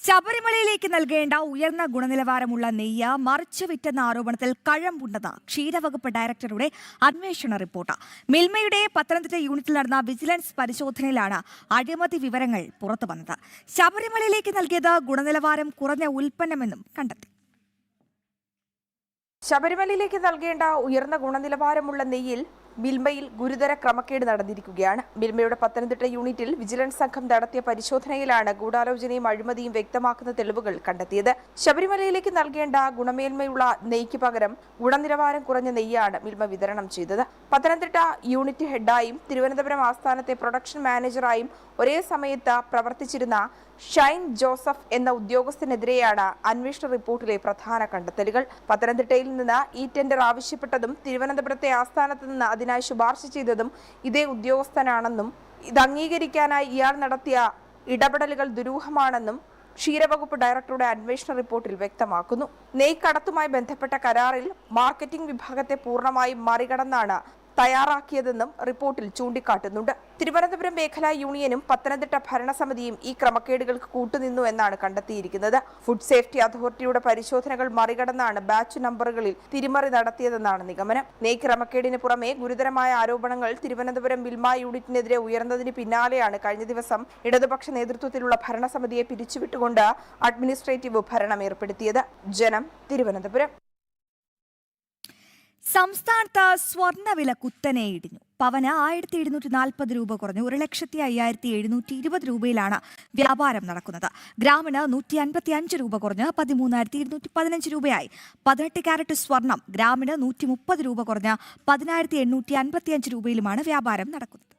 ശബരിമലയിലേക്ക് നൽകേണ്ട ഉയർന്ന ഗുണനിലവാരമുള്ള നെയ്യ് മറിച്ചുവിറ്റെന്ന ആരോപണത്തിൽ കഴമ്പുണ്ടെന്ന് ക്ഷീരവകുപ്പ് ഡയറക്ടറുടെ അന്വേഷണ റിപ്പോർട്ട്. മിൽമയുടെ പത്തനംതിട്ട യൂണിറ്റിൽ നടന്ന വിജിലൻസ് പരിശോധനയിലാണ് അഴിമതി വിവരങ്ങൾ പുറത്തുവന്നത്. ശബരിമലയിലേക്ക് നൽകിയത് ഗുണനിലവാരം കുറഞ്ഞ ഉൽപ്പന്നമെന്നും കണ്ടെത്തി. ശബരിമലയിലേക്ക് നൽകേണ്ട ഉയർന്ന ഗുണനിലവാരമുള്ള നെയ്യിൽ മിൽമയിൽ ഗുരുതര ക്രമക്കേട് നടന്നിരിക്കുകയാണ്. മിൽമയുടെ പത്തനംതിട്ട യൂണിറ്റിൽ വിജിലൻസ് സംഘം നടത്തിയ പരിശോധനയിലാണ് ഗൂഢാലോചനയും അഴിമതിയും വ്യക്തമാക്കുന്ന തെളിവുകൾ കണ്ടെത്തിയത്. ശബരിമലയിലേക്ക് നൽകേണ്ട ഗുണമേന്മയുള്ള നെയ്ക്ക് പകരം ഗുണനിലവാരം കുറഞ്ഞ നെയ്യാണ് മിൽമ വിതരണം ചെയ്തത്. പത്തനംതിട്ട യൂണിറ്റ് ഹെഡായും തിരുവനന്തപുരം ആസ്ഥാനത്തെ പ്രൊഡക്ഷൻ മാനേജറായും ഒരേ സമയത്ത് പ്രവർത്തിച്ചിരുന്ന ഷൈൻ ജോസഫ് എന്ന ഉദ്യോഗസ്ഥനെതിരെയാണ് അന്വേഷണ റിപ്പോർട്ടിലെ പ്രധാന കണ്ടെത്തലുകൾ. പത്തനംതിട്ടയിൽ നിന്ന് ഈ ടെൻഡർ ആവശ്യപ്പെട്ടതും തിരുവനന്തപുരത്തെ ആസ്ഥാനത്ത് നിന്ന് അതിനായി ശുപാർശ ചെയ്തതും ഇതേ ഉദ്യോഗസ്ഥനാണെന്നും ഇത് അംഗീകരിക്കാനായി ഇയാൾ നടത്തിയ ഇടപെടലുകൾ ദുരൂഹമാണെന്നും ക്ഷീരവകുപ്പ് ഡയറക്ടറുടെ അന്വേഷണ റിപ്പോർട്ടിൽ വ്യക്തമാക്കുന്നു. നെയ്ക്കടത്തുമായി ബന്ധപ്പെട്ട കരാറിൽ മാർക്കറ്റിംഗ് വിഭാഗത്തെ പൂർണ്ണമായും മറികടന്നാണ് തയ്യാറാക്കിയതെന്നും റിപ്പോർട്ടിൽ ചൂണ്ടിക്കാട്ടുന്നുണ്ട്. തിരുവനന്തപുരം മേഖലാ യൂണിയനും പത്തനംതിട്ട ഭരണസമിതിയും ഈ ക്രമക്കേടുകൾക്ക് കൂട്ടുനിന്നു എന്നാണ് കണ്ടെത്തിയിരിക്കുന്നത്. ഫുഡ് സേഫ്റ്റി അതോറിറ്റിയുടെ പരിശോധനകൾ മറികടന്നാണ് ബാച്ച് നമ്പറുകളിൽ തിരിമറി നടത്തിയതെന്നാണ് നിഗമനം. നെയ് ക്രമക്കേടിന് പുറമെ ഗുരുതരമായ ആരോപണങ്ങൾ തിരുവനന്തപുരം മിൽമ യൂണിറ്റിനെതിരെ ഉയർന്നതിന് പിന്നാലെയാണ് കഴിഞ്ഞ ദിവസം ഇടതുപക്ഷ നേതൃത്വത്തിലുള്ള ഭരണസമിതിയെ പിരിച്ചുവിട്ടുകൊണ്ട് അഡ്മിനിസ്ട്രേറ്റീവ് ഭരണം ഏർപ്പെടുത്തിയത്. ജനം, തിരുവനന്തപുരം. സംസ്ഥാനത്ത് സ്വർണ്ണവില കുത്തനെ ഇടിഞ്ഞു. പവന് 1740 രൂപ കുറഞ്ഞു 1,05,720 രൂപയിലാണ് വ്യാപാരം നടക്കുന്നത്. ഗ്രാമിന് 155 രൂപ കുറഞ്ഞ് 13,215 രൂപയായി. 18 കാരറ്റ് സ്വർണം ഗ്രാമിന് 130 രൂപ കുറഞ്ഞ് 10,855 രൂപയിലുമാണ് വ്യാപാരം നടക്കുന്നത്.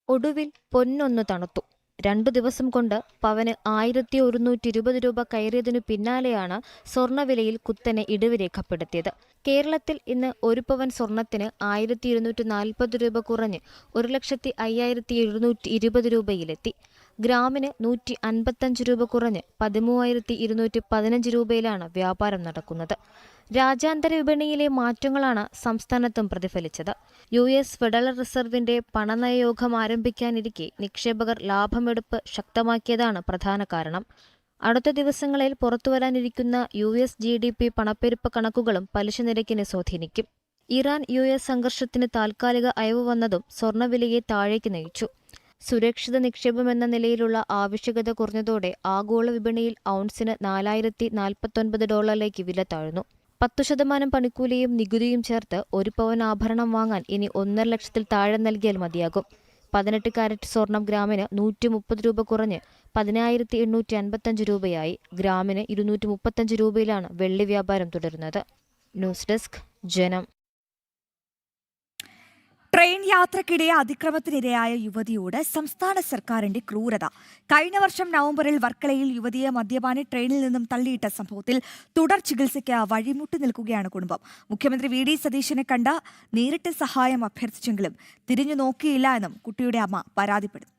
ഒടുവിൽ പൊന്നൊന്നു തണുത്തു. 2 ദിവസം കൊണ്ട് പവന് 1,120 രൂപ കയറിയതിനു പിന്നാലെയാണ് സ്വർണ്ണവിലയിൽ കുത്തനെ ഇടിവ് രേഖപ്പെടുത്തിയത്. കേരളത്തിൽ ഇന്ന് ഒരു പവൻ സ്വർണത്തിന് 1,240 രൂപ കുറഞ്ഞ് 1,05,720 രൂപയിലെത്തി. ഗ്രാമിന് 155 രൂപ കുറഞ്ഞ് 13,215 രൂപയിലാണ് വ്യാപാരം നടക്കുന്നത്. രാജ്യാന്തര വിപണിയിലെ മാറ്റങ്ങളാണ് സംസ്ഥാനത്തും പ്രതിഫലിച്ചത്. US ഫെഡറൽ റിസർവിന്റെ പണനയയോഗം ആരംഭിക്കാനിരിക്കെ നിക്ഷേപകർ ലാഭമെടുപ്പ് ശക്തമാക്കിയതാണ് പ്രധാന കാരണം. അടുത്ത ദിവസങ്ങളിൽ പുറത്തുവരാനിരിക്കുന്ന US GDP പണപ്പെരുപ്പ കണക്കുകളും പലിശ നിരക്കിനെ സ്വാധീനിക്കും. ഇറാൻ US സംഘർഷത്തിന് താൽക്കാലിക അയവ് വന്നതും സ്വർണ്ണവിലയെ താഴേക്ക് നയിച്ചു. സുരക്ഷിത നിക്ഷേപമെന്ന നിലയിലുള്ള ആവശ്യകത കുറഞ്ഞതോടെ ആഗോള വിപണിയിൽ ഔൺസിന് $4,049 വില താഴ്ന്നു. 10% പണിക്കൂലിയും നികുതിയും ചേർത്ത് ഒരു പവൻ ആഭരണം വാങ്ങാൻ ഇനി 1.5 ലക്ഷത്തിൽ താഴെ നൽകിയാൽ മതിയാകും. 18 കാരറ്റ് സ്വർണം ഗ്രാമിന് 130 രൂപ കുറഞ്ഞ് 10,855 രൂപയായി. ഗ്രാമിന് 235 രൂപയിലാണ് വെള്ളി വ്യാപാരം തുടരുന്നത്. ന്യൂസ് ഡെസ്ക്, ജനം. ട്രെയിൻ യാത്രക്കിടെ അതിക്രമത്തിനിരയായ യുവതിയോട് സംസ്ഥാന സർക്കാരിന്റെ ക്രൂരത. കഴിഞ്ഞ വർഷം നവംബറിൽ വർക്കലയിൽ യുവതിയെ മദ്യപാനി ട്രെയിനിൽ നിന്നും തള്ളിയിട്ട സംഭവത്തിൽ തുടർ ചികിത്സയ്ക്ക് വഴിമുട്ടി നിൽക്കുകയാണ് കുടുംബം. മുഖ്യമന്ത്രി VD സതീശനെ കണ്ട് നേരിട്ട് സഹായം അഭ്യർത്ഥിച്ചെങ്കിലും തിരിഞ്ഞു നോക്കിയില്ല എന്നും കുട്ടിയുടെ അമ്മ പരാതിപ്പെടുന്നു.